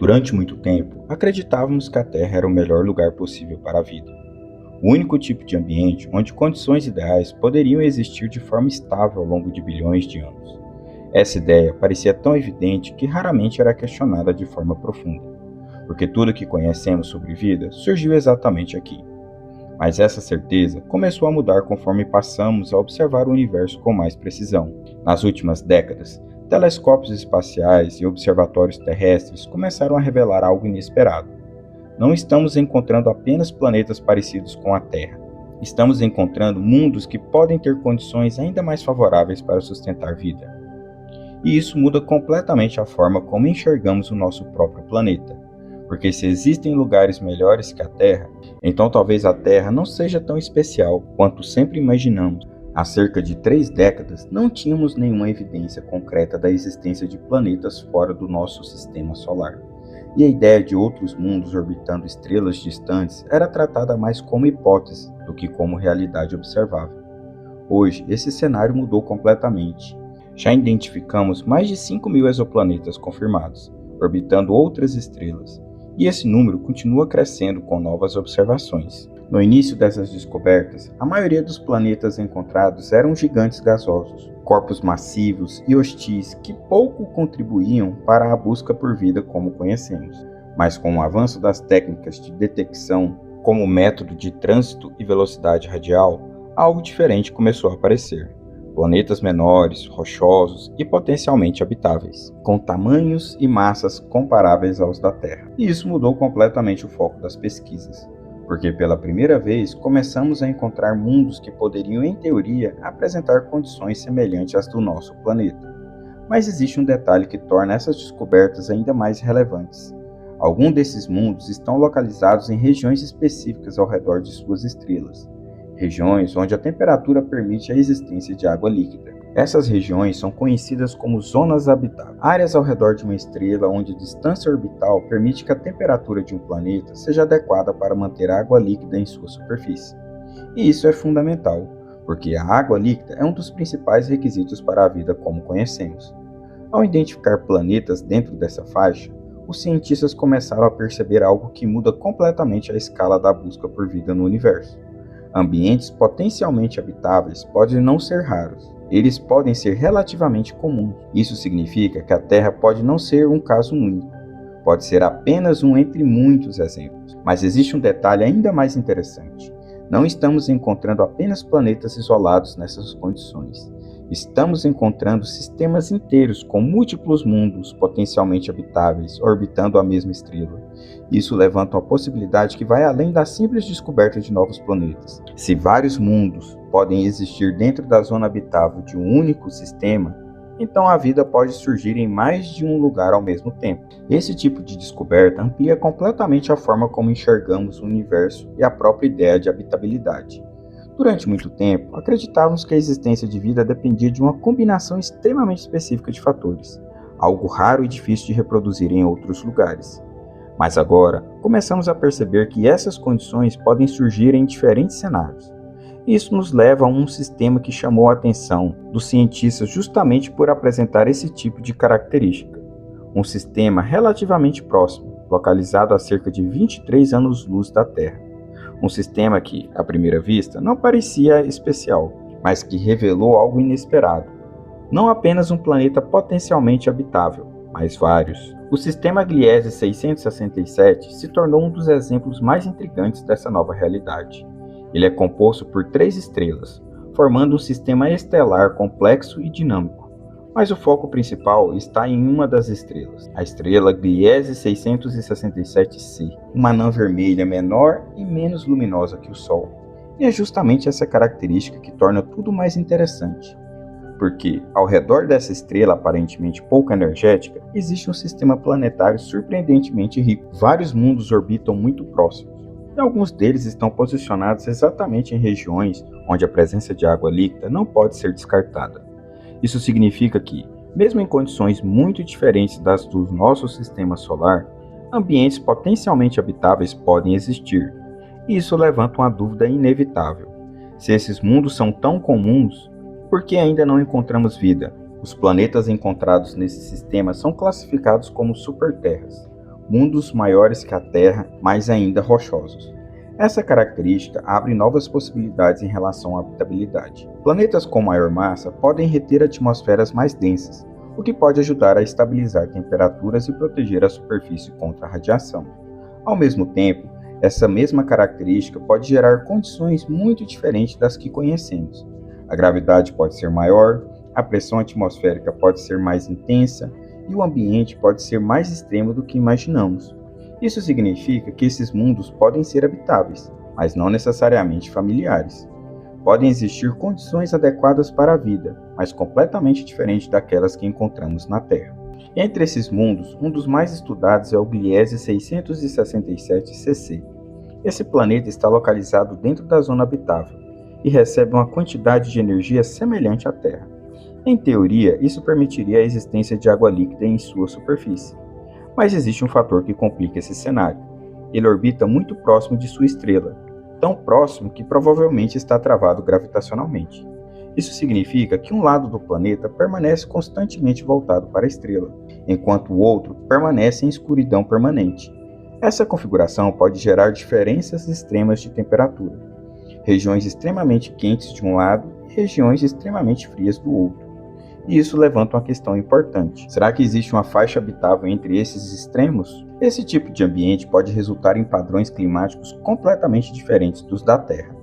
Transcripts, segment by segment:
Durante muito tempo, acreditávamos que a Terra era o melhor lugar possível para a vida. O único tipo de ambiente onde condições ideais poderiam existir de forma estável ao longo de bilhões de anos. Essa ideia parecia tão evidente que raramente era questionada de forma profunda, porque tudo o que conhecemos sobre vida surgiu exatamente aqui. Mas essa certeza começou a mudar conforme passamos a observar o universo com mais precisão. Nas últimas décadas, telescópios espaciais e observatórios terrestres começaram a revelar algo inesperado. Não estamos encontrando apenas planetas parecidos com a Terra. Estamos encontrando mundos que podem ter condições ainda mais favoráveis para sustentar vida. E isso muda completamente a forma como enxergamos o nosso próprio planeta. Porque se existem lugares melhores que a Terra, então talvez a Terra não seja tão especial quanto sempre imaginamos. Há cerca de 3 décadas, não tínhamos nenhuma evidência concreta da existência de planetas fora do nosso sistema solar. E a ideia de outros mundos orbitando estrelas distantes era tratada mais como hipótese do que como realidade observável. Hoje, esse cenário mudou completamente. Já identificamos mais de 5.000 exoplanetas confirmados, orbitando outras estrelas, e esse número continua crescendo com novas observações. No início dessas descobertas, a maioria dos planetas encontrados eram gigantes gasosos, corpos massivos e hostis que pouco contribuíam para a busca por vida como conhecemos. Mas com o avanço das técnicas de detecção, como o método de trânsito e velocidade radial, algo diferente começou a aparecer. Planetas menores, rochosos e potencialmente habitáveis, com tamanhos e massas comparáveis aos da Terra. E isso mudou completamente o foco das pesquisas, porque pela primeira vez começamos a encontrar mundos que poderiam, em teoria, apresentar condições semelhantes às do nosso planeta. Mas existe um detalhe que torna essas descobertas ainda mais relevantes. Alguns desses mundos estão localizados em regiões específicas ao redor de suas estrelas, regiões onde a temperatura permite a existência de água líquida. Essas regiões são conhecidas como zonas habitáveis, áreas ao redor de uma estrela onde a distância orbital permite que a temperatura de um planeta seja adequada para manter a água líquida em sua superfície. E isso é fundamental, porque a água líquida é um dos principais requisitos para a vida como conhecemos. Ao identificar planetas dentro dessa faixa, os cientistas começaram a perceber algo que muda completamente a escala da busca por vida no universo. Ambientes potencialmente habitáveis podem não ser raros, eles podem ser relativamente comuns. Isso significa que a Terra pode não ser um caso único, pode ser apenas um entre muitos exemplos. Mas existe um detalhe ainda mais interessante. Não estamos encontrando apenas planetas isolados nessas condições. Estamos encontrando sistemas inteiros com múltiplos mundos potencialmente habitáveis orbitando a mesma estrela. Isso levanta uma possibilidade que vai além da simples descoberta de novos planetas. Se vários mundos podem existir dentro da zona habitável de um único sistema, então a vida pode surgir em mais de um lugar ao mesmo tempo. Esse tipo de descoberta amplia completamente a forma como enxergamos o universo e a própria ideia de habitabilidade. Durante muito tempo, acreditávamos que a existência de vida dependia de uma combinação extremamente específica de fatores, algo raro e difícil de reproduzir em outros lugares. Mas agora, começamos a perceber que essas condições podem surgir em diferentes cenários. Isso nos leva a um sistema que chamou a atenção dos cientistas justamente por apresentar esse tipo de característica. Um sistema relativamente próximo, localizado a cerca de 23 anos-luz da Terra. Um sistema que, à primeira vista, não parecia especial, mas que revelou algo inesperado. Não apenas um planeta potencialmente habitável, mas vários. O sistema Gliese 667 se tornou um dos exemplos mais intrigantes dessa nova realidade. Ele é composto por 3 estrelas, formando um sistema estelar complexo e dinâmico. Mas o foco principal está em uma das estrelas, a estrela Gliese 667c, uma anã vermelha menor e menos luminosa que o Sol. E é justamente essa característica que torna tudo mais interessante. Porque, ao redor dessa estrela aparentemente pouco energética, existe um sistema planetário surpreendentemente rico. Vários mundos orbitam muito próximos, e alguns deles estão posicionados exatamente em regiões onde a presença de água líquida não pode ser descartada. Isso significa que, mesmo em condições muito diferentes das do nosso sistema solar, ambientes potencialmente habitáveis podem existir. E isso levanta uma dúvida inevitável. Se esses mundos são tão comuns, por que ainda não encontramos vida? Os planetas encontrados nesse sistema são classificados como superterras, mundos maiores que a Terra, mas ainda rochosos. Essa característica abre novas possibilidades em relação à habitabilidade. Planetas com maior massa podem reter atmosferas mais densas, o que pode ajudar a estabilizar temperaturas e proteger a superfície contra a radiação. Ao mesmo tempo, essa mesma característica pode gerar condições muito diferentes das que conhecemos. A gravidade pode ser maior, a pressão atmosférica pode ser mais intensa e o ambiente pode ser mais extremo do que imaginamos. Isso significa que esses mundos podem ser habitáveis, mas não necessariamente familiares. Podem existir condições adequadas para a vida, mas completamente diferentes daquelas que encontramos na Terra. Entre esses mundos, um dos mais estudados é o Gliese 667c. Esse planeta está localizado dentro da zona habitável e recebe uma quantidade de energia semelhante à Terra. Em teoria, isso permitiria a existência de água líquida em sua superfície. Mas existe um fator que complica esse cenário. Ele orbita muito próximo de sua estrela, tão próximo que provavelmente está travado gravitacionalmente. Isso significa que um lado do planeta permanece constantemente voltado para a estrela, enquanto o outro permanece em escuridão permanente. Essa configuração pode gerar diferenças extremas de temperatura, regiões extremamente quentes de um lado e regiões extremamente frias do outro. E isso levanta uma questão importante. Será que existe uma faixa habitável entre esses extremos? Esse tipo de ambiente pode resultar em padrões climáticos completamente diferentes dos da Terra.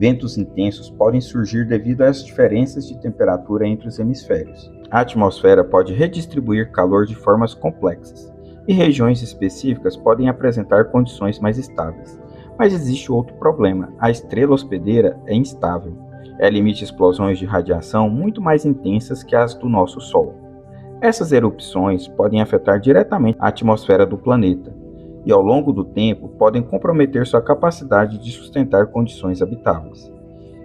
Ventos intensos podem surgir devido às diferenças de temperatura entre os hemisférios. A atmosfera pode redistribuir calor de formas complexas, e regiões específicas podem apresentar condições mais estáveis. Mas existe outro problema: a estrela hospedeira é instável. Ela emite explosões de radiação muito mais intensas que as do nosso Sol. Essas erupções podem afetar diretamente a atmosfera do planeta e, ao longo do tempo, podem comprometer sua capacidade de sustentar condições habitáveis.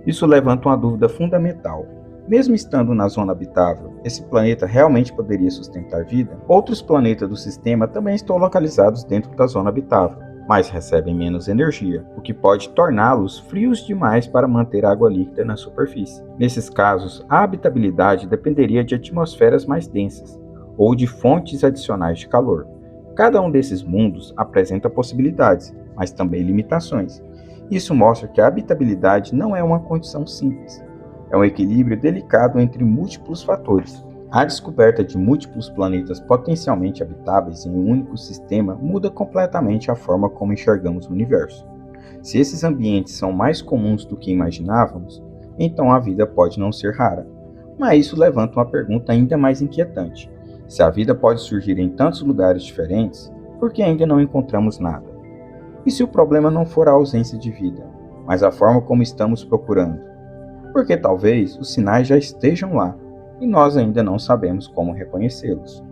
Isso levanta uma dúvida fundamental. Mesmo estando na zona habitável, esse planeta realmente poderia sustentar vida? Outros planetas do sistema também estão localizados dentro da zona habitável, mas recebem menos energia, o que pode torná-los frios demais para manter água líquida na superfície. Nesses casos, a habitabilidade dependeria de atmosferas mais densas ou de fontes adicionais de calor. Cada um desses mundos apresenta possibilidades, mas também limitações. Isso mostra que a habitabilidade não é uma condição simples. É um equilíbrio delicado entre múltiplos fatores. A descoberta de múltiplos planetas potencialmente habitáveis em um único sistema muda completamente a forma como enxergamos o universo. Se esses ambientes são mais comuns do que imaginávamos, então a vida pode não ser rara. Mas isso levanta uma pergunta ainda mais inquietante. Se a vida pode surgir em tantos lugares diferentes, por que ainda não encontramos nada? E se o problema não for a ausência de vida, mas a forma como estamos procurando? Porque talvez os sinais já estejam lá, e nós ainda não sabemos como reconhecê-los.